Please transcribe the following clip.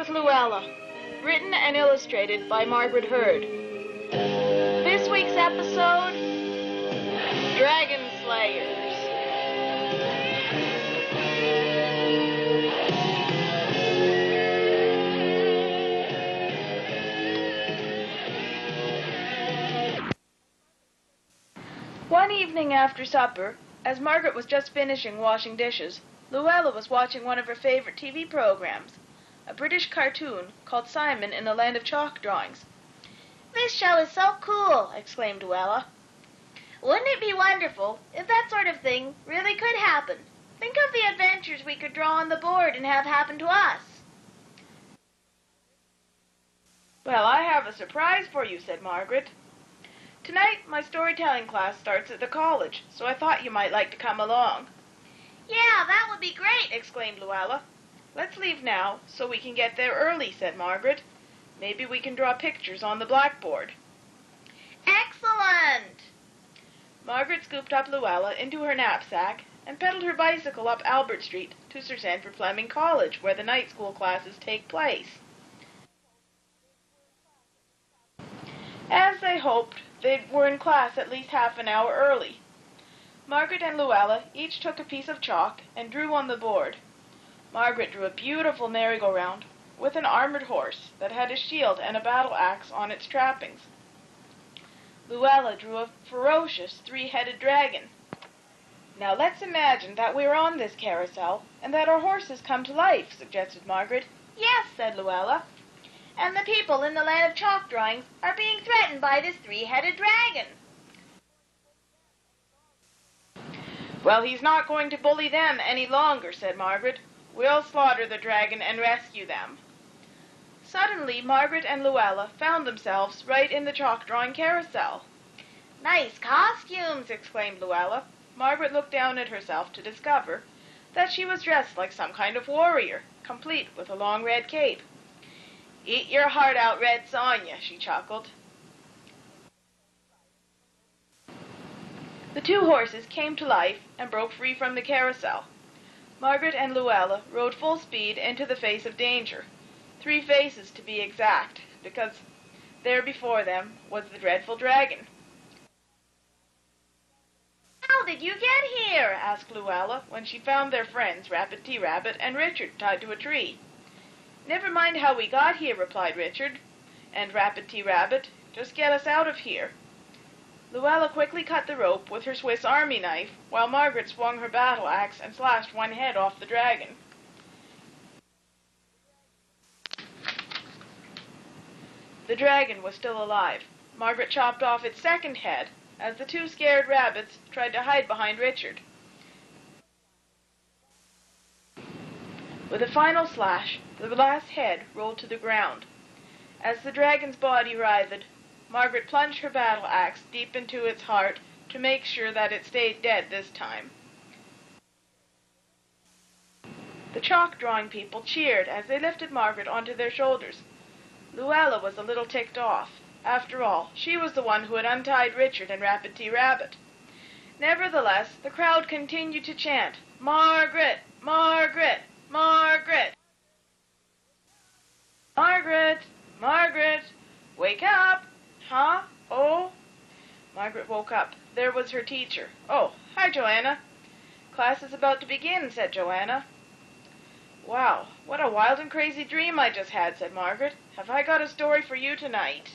with Louella, written and illustrated by Margaret Hurd. This week's episode, Dragon Slayers. One evening after supper, as Margaret was just finishing washing dishes, Louella was watching one of her favorite TV programs, a British cartoon called Simon in a Land of Chalk Drawings. "This show is so cool," exclaimed Louella. "Wouldn't it be wonderful if that sort of thing really could happen? Think of the adventures we could draw on the board and have happen to us." "Well, I have a surprise for you," said Margaret. "Tonight my storytelling class starts at the college, so I thought you might like to come along." "Yeah, that would be great," exclaimed Louella. "Let's leave now, so we can get there early," said Margaret. "Maybe we can draw pictures on the blackboard." "Excellent!" Margaret scooped up Louella into her knapsack and pedaled her bicycle up Albert Street to Sir Sanford Fleming College, where the night school classes take place. As they hoped, they were in class at least half an hour early. Margaret and Louella each took a piece of chalk and drew on the board. Margaret drew a beautiful merry-go-round with an armored horse that had a shield and a battle-axe on its trappings. Louella drew a ferocious three-headed dragon. "Now let's imagine that we're on this carousel and that our horses come to life," suggested Margaret. "Yes," said Louella. "And the people in the Land of Chalk Drawings are being threatened by this three-headed dragon." "Well, he's not going to bully them any longer," said Margaret. "We'll slaughter the dragon and rescue them." Suddenly, Margaret and Louella found themselves right in the chalk-drawing carousel. "Nice costumes!" exclaimed Louella. Margaret looked down at herself to discover that she was dressed like some kind of warrior, complete with a long red cape. "Eat your heart out, Red Sonja," she chuckled. The two horses came to life and broke free from the carousel. Margaret and Louella rode full speed into the face of danger. 3 faces to be exact, because there before them was the dreadful dragon. "How did you get here?" asked Louella when she found their friends Rabbit T-Rabbit and Richard tied to a tree. "Never mind how we got here," replied Richard and Rabbit T-Rabbit. "Just get us out of here." Louella quickly cut the rope with her Swiss Army knife, while Margaret swung her battle-axe and slashed one head off the dragon. The dragon was still alive. Margaret chopped off its second head as the 2 scared rabbits tried to hide behind Richard. With a final slash, the last head rolled to the ground. As the dragon's body writhed, Margaret plunged her battle-axe deep into its heart to make sure that it stayed dead this time. The chalk-drawing people cheered as they lifted Margaret onto their shoulders. Louella was a little ticked off. After all, she was the one who had untied Richard and Rabbit T-Rabbit. Nevertheless, the crowd continued to chant, "Margaret! Margaret! Margaret! Margaret! Margaret! Wake up! Huh? Oh?" Margaret woke up. There was her teacher. "Oh, hi, Joanna." "Class is about to begin," said Joanna. "Wow, what a wild and crazy dream I just had," said Margaret. "Have I got a story for you tonight?"